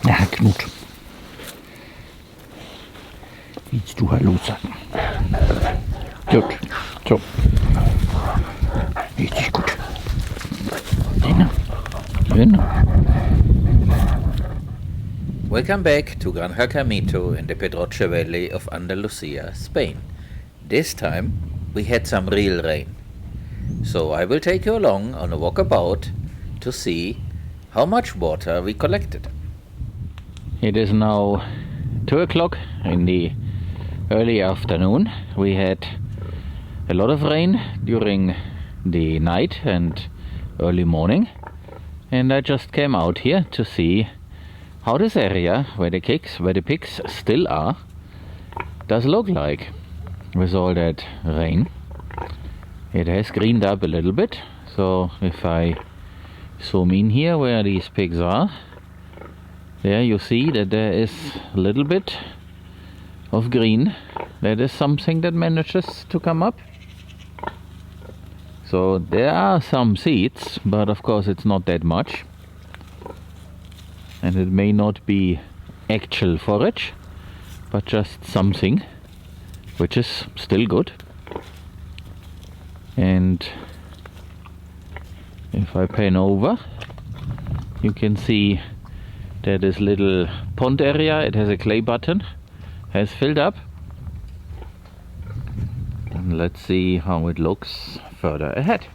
Ja, Knut. Willst du Hallo sagen? Gut, so. Richtig gut. Genau. Welcome back to Granja Caimito in the Pedroche Valley of Andalusia, Spain. This time we had some real rain. So I will take you along on a walkabout to see how much water we collected. It is now 2 o'clock in the early afternoon. We had a lot of rain during the night and early morning, and I just came out here to see how this area where the pigs still are does look like with all that rain. It has greened up a little bit, so if I zoom in here where these pigs are, there you see that there is a little bit of green. That is something that manages to come up. So there are some seeds, but of course it's not that much. And it may not be actual forage, but just something, which is still good. And if I pan over, you can see that this little pond area, it has a clay button, has filled up. And let's see how it looks further ahead.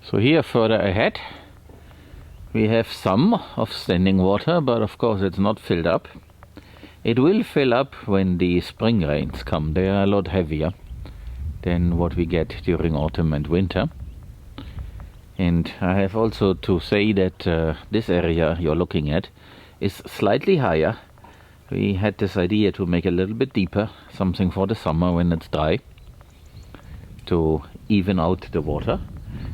So here further ahead we have some of standing water, but of course it's not filled up. It will fill up when the spring rains come. They are a lot heavier than what we get during autumn and winter. And I have also to say that this area you're looking at is slightly higher. We had this idea to make a little bit deeper, something for the summer when it's dry, to even out the water.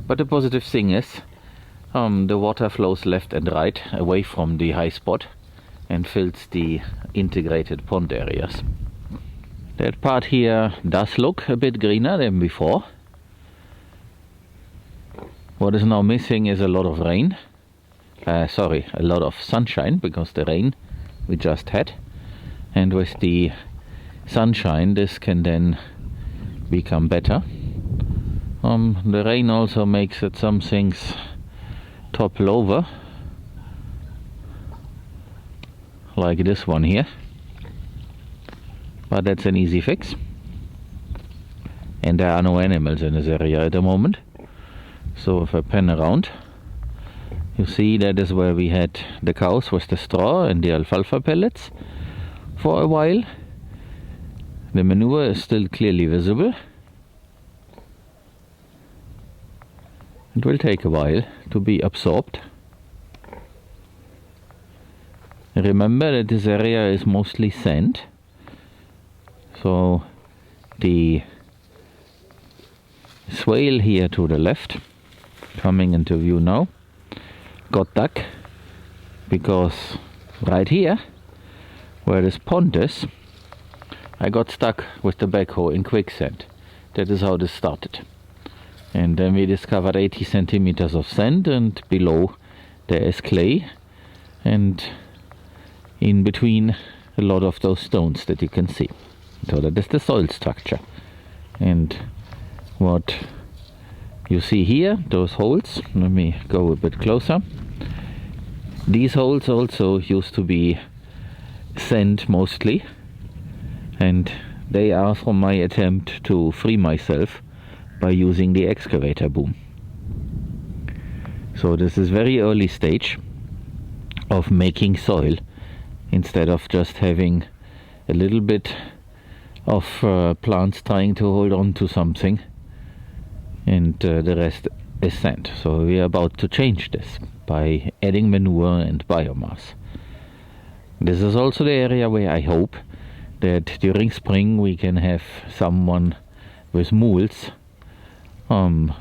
But the positive thing is the water flows left and right away from the high spot and fills the integrated pond areas. That part here does look a bit greener than before. What is now missing is a lot of rain. A lot of sunshine, because the rain we just had. And with the sunshine this can then become better. The rain also makes it some things topple over, like this one here, but that's an easy fix, and there are no animals in this area at the moment. So if I pan around, you see that is where we had the cows with the straw and the alfalfa pellets for a while. The manure is still clearly visible. It will take a while to be absorbed. Remember that this area is mostly sand, so the swale here to the left, coming into view now, got dug because right here where this pond is, I got stuck with the backhoe in quicksand. That is how this started. And then we discovered 80 centimeters of sand, and below there is clay, and in between a lot of those stones that you can see. So that is the soil structure. And what you see here, those holes, let me go a bit closer. These holes also used to be sand mostly, and they are from my attempt to free myself by using the excavator boom. So this is very early stage of making soil, instead of just having a little bit of plants trying to hold on to something and the rest is sand. So we are about to change this by adding manure and biomass. This is also the area where I hope that during spring we can have someone with mules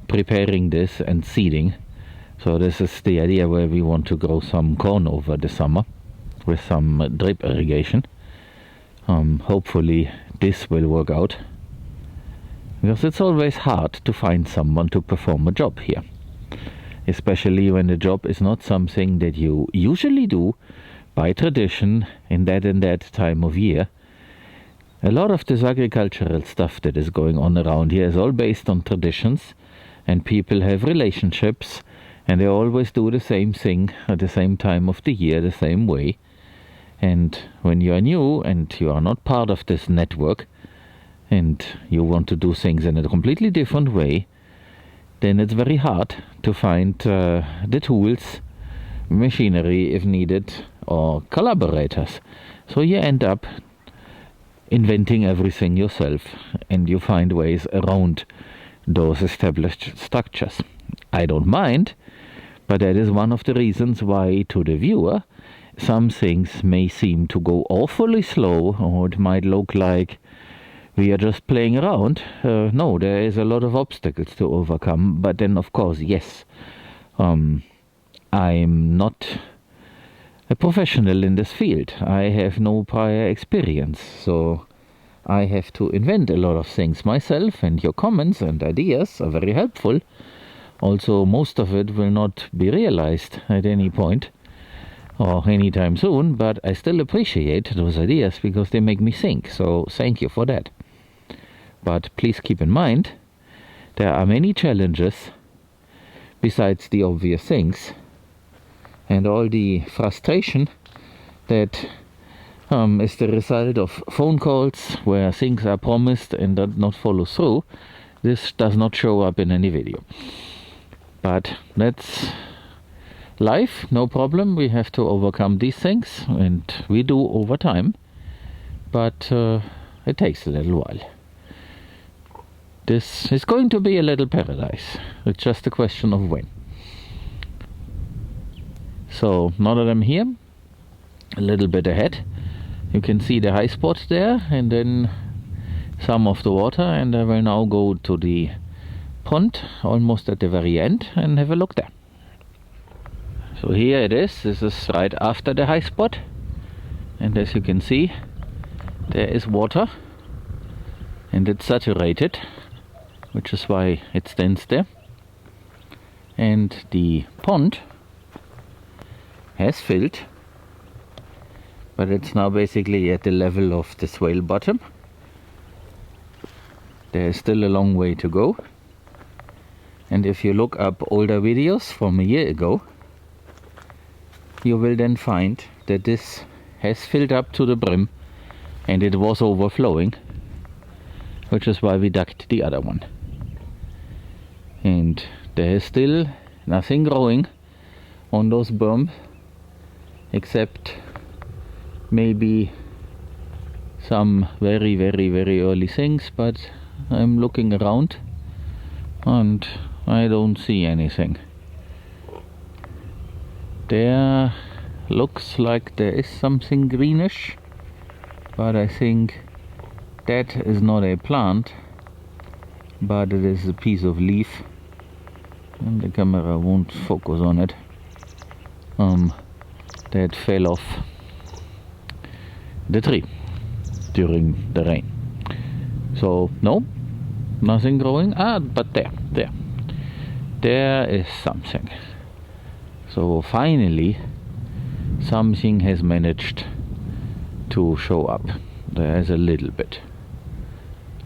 preparing this and seeding. So this is the idea where we want to grow some corn over the summer with some drip irrigation. Hopefully this will work out, because it's always hard to find someone to perform a job here, especially when the job is not something that you usually do by tradition in that time of year. A lot of this agricultural stuff that is going on around here is all based on traditions, and people have relationships, and they always do the same thing at the same time of the year, the same way. And when you are new and you are not part of this network, and you want to do things in a completely different way, then it's very hard to find the tools, machinery if needed, or collaborators. So you end up inventing everything yourself, and you find ways around those established structures. I don't mind, but that is one of the reasons why, to the viewer, some things may seem to go awfully slow, or it might look like we are just playing around. No, there is a lot of obstacles to overcome. But then, of course, yes, I'm not a professional in this field. I have no prior experience, so I have to invent a lot of things myself, and your comments and ideas are very helpful. Also, most of it will not be realized at any point or anytime soon, but I still appreciate those ideas because they make me think, so thank you for that. But please keep in mind, there are many challenges besides the obvious things, and all the frustration that is the result of phone calls where things are promised and do not follow through. This does not show up in any video. But that's life, no problem. We have to overcome these things, and we do over time, but it takes a little while. This is going to be a little paradise. It's just a question of when. So now that I'm here, a little bit ahead, you can see the high spot there, and then some of the water, and I will now go to the pond almost at the very end and have a look there. So here it is. This is right after the high spot, and as you can see, there is water, and it's saturated, which is why it stands there. And the pond has filled, but it's now basically at the level of the swale bottom. There is still a long way to go, and if you look up older videos from a year ago, you will then find that this has filled up to the brim and it was overflowing, which is why we dug the other one. And there is still nothing growing on those berms except maybe some very early things, but I'm looking around and I don't see anything. There looks like there is something greenish, but I think that is not a plant, but it is a piece of leaf, and the camera won't focus on it, that fell off the tree during the rain. So no, nothing growing. But there is something. So finally something has managed to show up. There is a little bit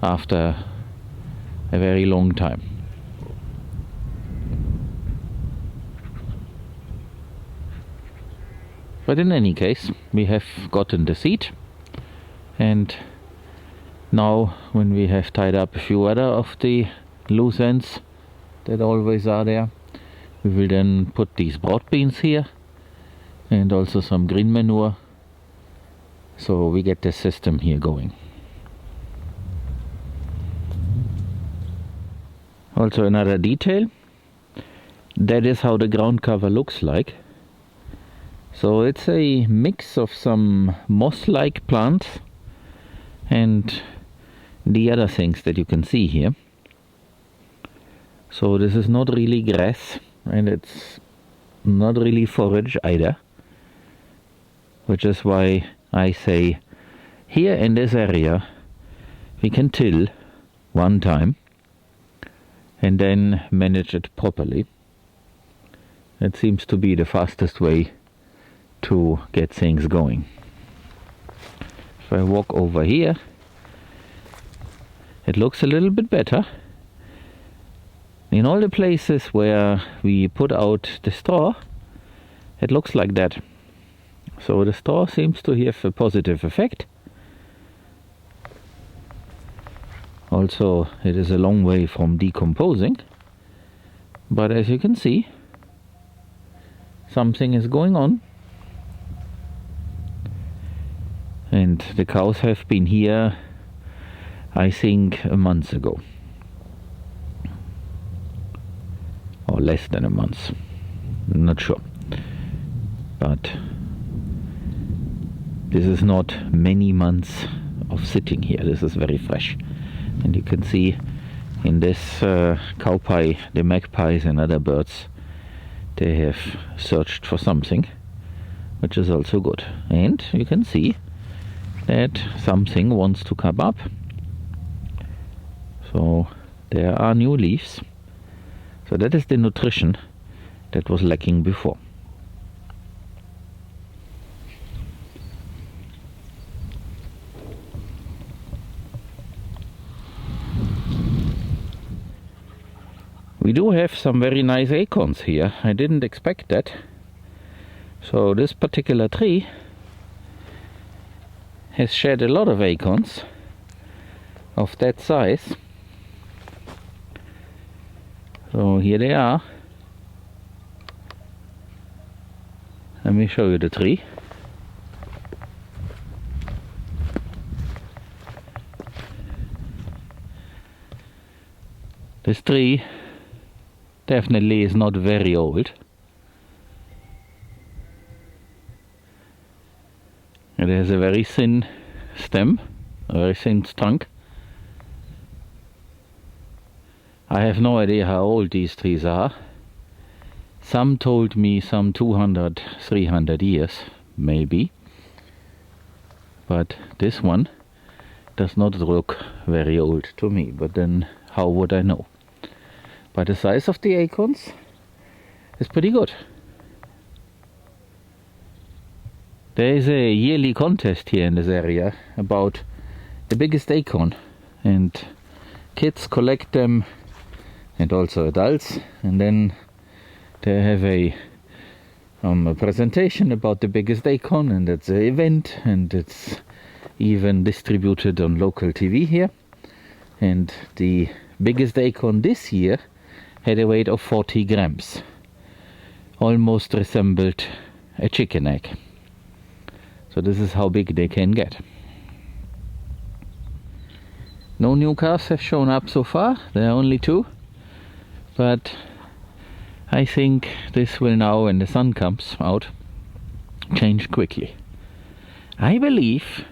after a very long time. But in any case, we have gotten the seed, and now when we have tied up a few other of the loose ends that always are there, we will then put these broad beans here and also some green manure, so we get the system here going. Also another detail, that is how the ground cover looks like. So it's a mix of some moss-like plants and the other things that you can see here. So this is not really grass, and it's not really forage either, which is why I say here in this area we can till one time and then manage it properly. It seems to be the fastest way to get things going. If I walk over here, it looks a little bit better. In all the places where we put out the straw, it looks like that. So the straw seems to have a positive effect. Also, it is a long way from decomposing, but as you can see, something is going on. And the cows have been here, I think, a month ago. Or less than a month. I'm not sure. But this is not many months of sitting here. This is very fresh. And you can see in this cowpie, the magpies and other birds, they have searched for something, which is also good. And you can see that something wants to come up. So there are new leaves. So that is the nutrition that was lacking before. We do have some very nice acorns here. I didn't expect that. So this particular tree has shed a lot of acorns of that size. So here they are. Let me show you the tree. This tree definitely is not very old. It has a very thin stem, a very thin trunk. I have no idea how old these trees are. Some told me some 200, 300 years, maybe. But this one does not look very old to me, but then how would I know? But the size of the acorns is pretty good. There is a yearly contest here in this area about the biggest acorn, and kids collect them, and also adults, and then they have a presentation about the biggest acorn, and it's an event, and it's even distributed on local TV here. And the biggest acorn this year had a weight of 40 grams, almost resembled a chicken egg. So this is how big they can get. No new calves have shown up so far. There are only 2, but I think this will now, when the sun comes out, change quickly. I believe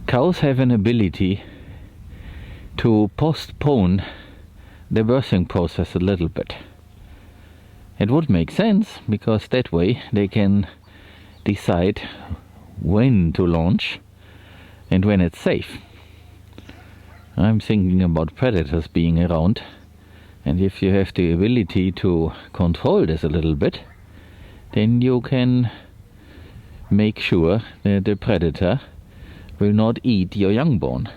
cows have an ability to postpone the birthing process a little bit. It would make sense, because that way they can decide when to launch and when it's safe. I'm thinking about predators being around, and if you have the ability to control this a little bit, then you can make sure that the predator will not eat your youngborn,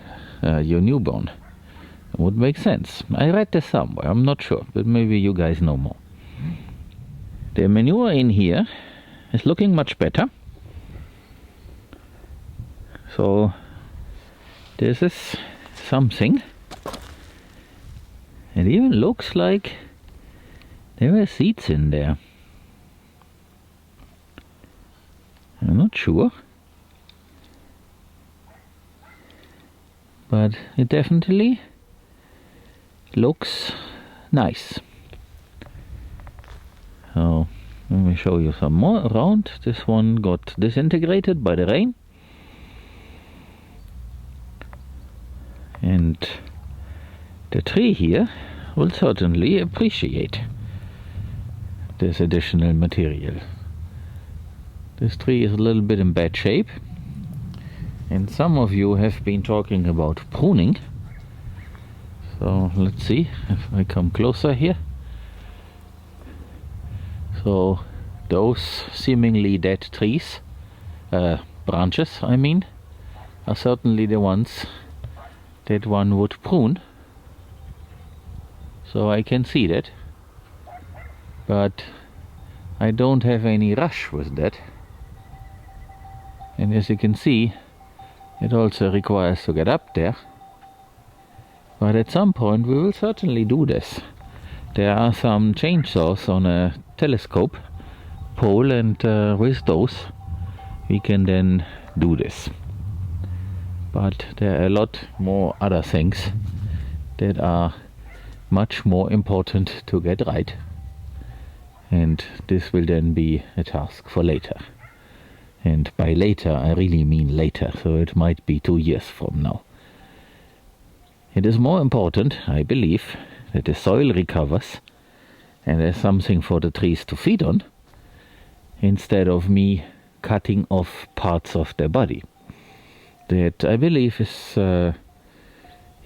your newborn. It would make sense. I read this somewhere, I'm not sure, but maybe you guys know more. The manure in here is looking much better. So this is something. It even looks like there are seeds in there. I'm not sure, but it definitely looks nice. So let me show you some more around. This one got disintegrated by the rain, and the tree here will certainly appreciate this additional material. This tree is a little bit in bad shape, and some of you have been talking about pruning. So let's see if I come closer here. So those seemingly dead trees, branches I mean, are certainly the ones that one would prune. So I can see that, but I don't have any rush with that. And as you can see, it also requires to get up there. But at some point we will certainly do this. There are some chainsaws on a telescope pole, and with those we can then do this. But there are a lot more other things that are much more important to get right, and this will then be a task for later. And by later I really mean later, so it might be 2 years from now. It is more important, I believe, that the soil recovers and there's something for the trees to feed on, instead of me cutting off parts of their body. That I believe is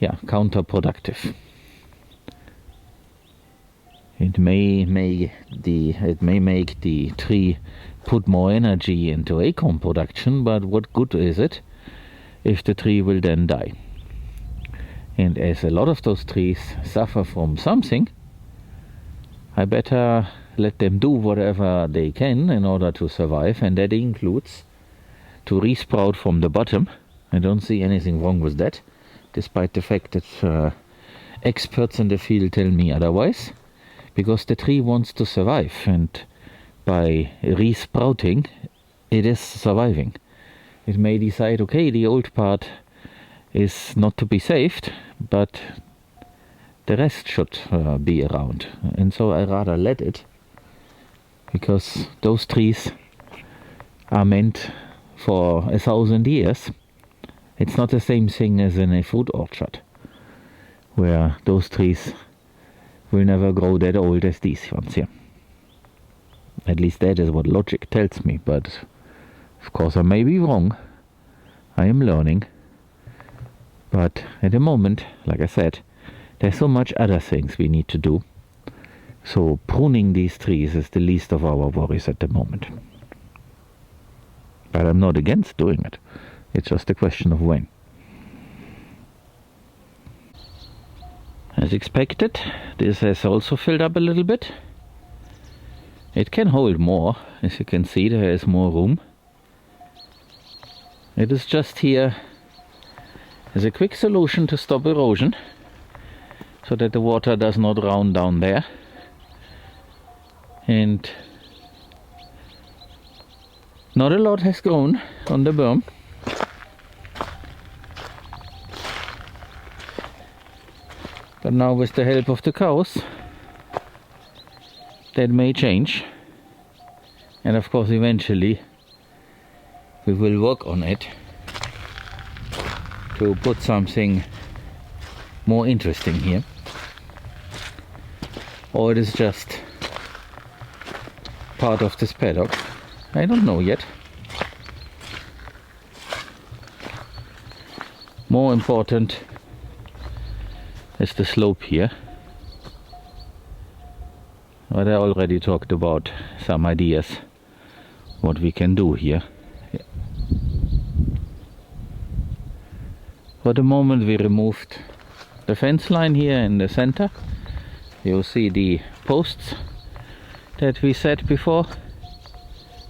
counterproductive. It may make the tree put more energy into acorn production, but what good is it if the tree will then die? And as a lot of those trees suffer from something, I better let them do whatever they can in order to survive, and that includes to resprout from the bottom. I don't see anything wrong with that, despite the fact that experts in the field tell me otherwise, because the tree wants to survive, and by resprouting it is surviving. It may decide, okay, the old part is not to be saved, but the rest should be around, and so I rather let it, because those trees are meant for 1,000 years. It's not the same thing as in a fruit orchard, where those trees will never grow that old as these ones here. At least that is what logic tells me, but of course I may be wrong. I am learning. But at the moment, like I said, there's so much other things we need to do. So pruning these trees is the least of our worries at the moment. But I'm not against doing it. It's just a question of when. As expected, this has also filled up a little bit. It can hold more. As you can see, there is more room. It is just here as a quick solution to stop erosion, so that the water does not run down there. And not a lot has grown on the berm. But now with the help of the cows, that may change. And of course eventually we will work on it to put something more interesting here. Or it is just part of this paddock. I don't know yet. More important is the slope here. But I already talked about some ideas what we can do here. Yeah. For the moment we removed the fence line here in the center. You'll see the posts that we set before,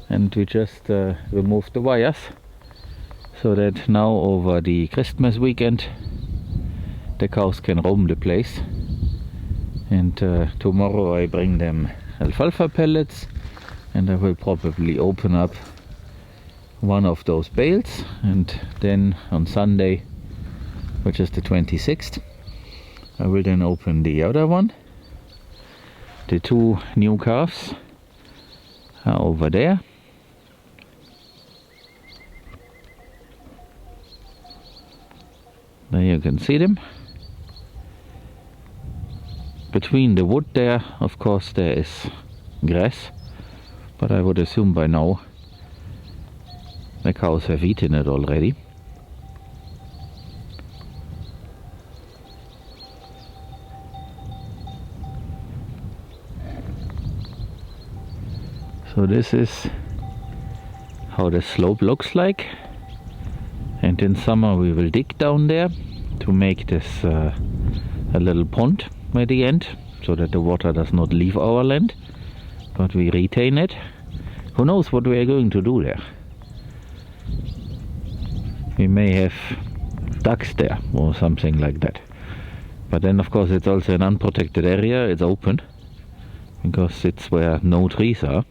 and we just removed the wires, so that now over the Christmas weekend the cows can roam the place. And tomorrow I bring them alfalfa pellets, and I will probably open up one of those bales, and then on Sunday, which is the 26th, I will then open the other one. The 2 new calves are over there. There you can see them. Between the wood there, of course, there is grass, but I would assume by now the cows have eaten it already. So So this is how the slope looks like, and in summer we will dig down there to make this a little pond at the end, so that the water does not leave our land, but we retain it. Who knows what we are going to do there? We may have ducks there or something like that. But then of course it's also an unprotected area, it's open, because it's where no trees are.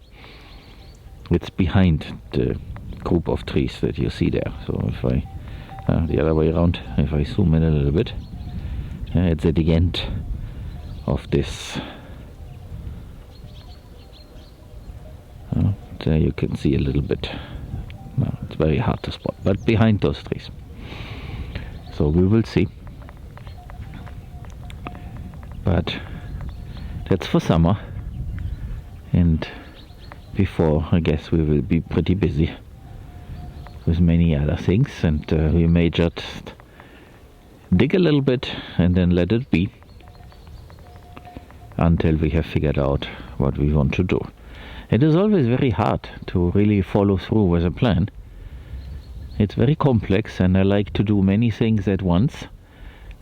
It's behind the group of trees that you see there. So if I, the other way around, if I zoom in a little bit, it's at the end of this. There you can see a little bit. No, it's very hard to spot, but behind those trees. So we will see. But that's for summer, and before, I guess we will be pretty busy with many other things, and we may just dig a little bit and then let it be until we have figured out what we want to do. It is always very hard to really follow through with a plan. It's very complex, and I like to do many things at once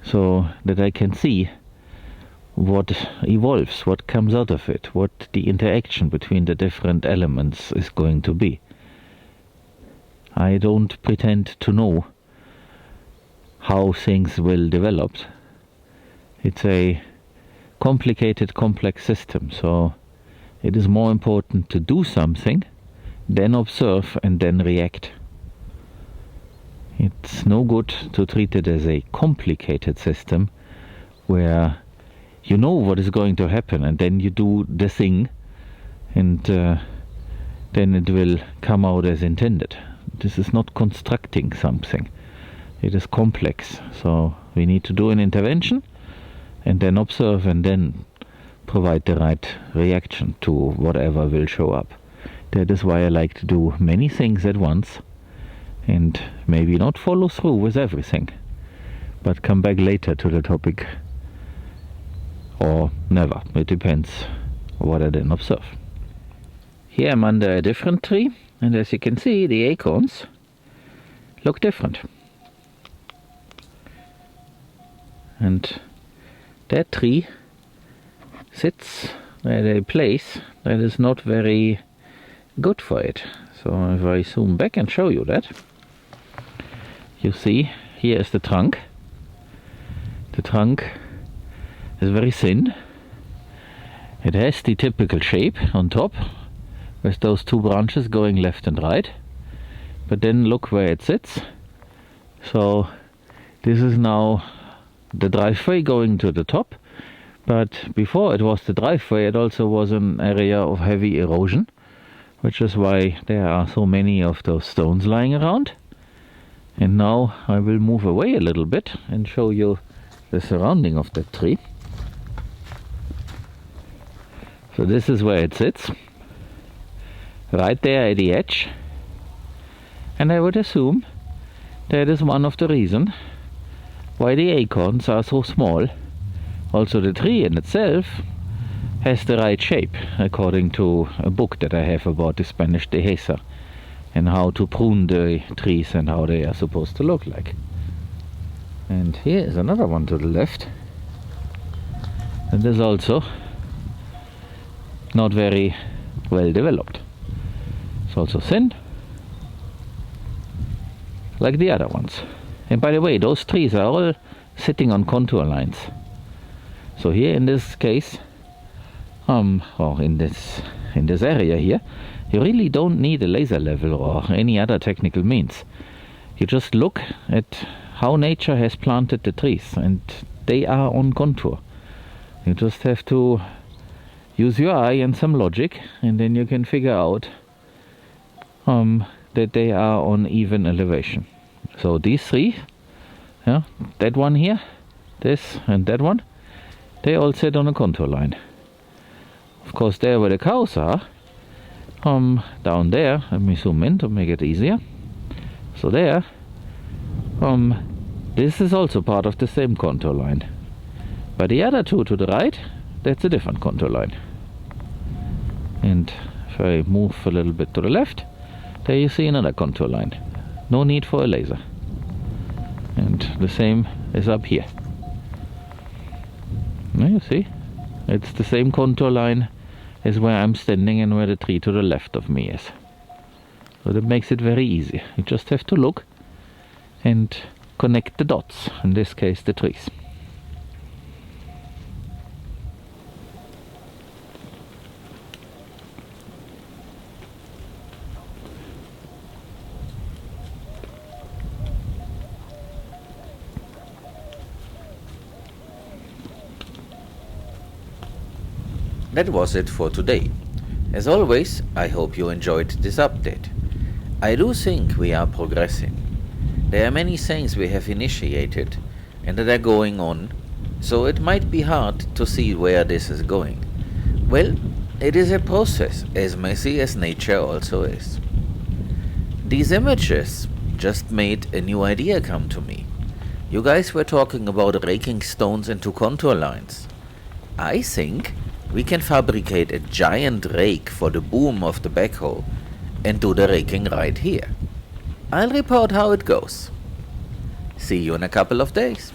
so that I can see what evolves, what comes out of it, what the interaction between the different elements is going to be. I don't pretend to know how things will develop. It's a complicated, complex system, so it is more important to do something, then observe, and then react. It's no good to treat it as a complicated system where you know what is going to happen and then you do the thing, and then it will come out as intended. This is not constructing something. It is complex, so we need to do an intervention and then observe and then provide the right reaction to whatever will show up. That is why I like to do many things at once, and maybe not follow through with everything, but come back later to the topic, or never. It depends what I then observe. Here I'm under a different tree, and as you can see, the acorns look different. And that tree sits at a place that is not very good for it. So if I zoom back and show you that, you see here is the trunk. The trunk is very thin. It has the typical shape on top with those two branches going left and right, but then look where it sits. So this is now the driveway going to the top. But before it was the driveway, it also was an area of heavy erosion, which is why there are so many of those stones lying around. And now I will move away a little bit and show you the surrounding of that tree. So this is where it sits, right there at the edge. And I would assume that is one of the reasons why the acorns are so small. Also the tree in itself has the right shape, according to a book that I have about the Spanish dehesa and how to prune the trees and how they are supposed to look like. And here is another one to the left, and is also not very well developed. It's also thin, like the other ones. And by the way, those trees are all sitting on contour lines. So here in this case, or in this area here, you really don't need a laser level or any other technical means. You just look at how nature has planted the trees, and they are on contour. You just have to use your eye and some logic, and then you can figure out that they are on even elevation. So these three, that one here, this and that one, they all sit on a contour line. Of course, there where the cows are, down there, let me zoom in to make it easier. So there, this is also part of the same contour line. But the other two to the right, that's a different contour line. And If I move a little bit to the left, there you see another contour line. No need for a laser. And the same is up here. Now you see, it's the same contour line as where I'm standing and where the tree to the left of me is. So that makes it very easy. You just have to look and connect the dots, in this case the trees. That was it for today. As always, I hope you enjoyed this update. I do think we are progressing. There are many things we have initiated and that are going on, so it might be hard to see where this is going. Well, it is a process, as messy as nature also is. These images just made a new idea come to me. You guys were talking about raking stones into contour lines. I think we can fabricate a giant rake for the boom of the backhoe and do the raking right here. I'll report how it goes. See you in a couple of days.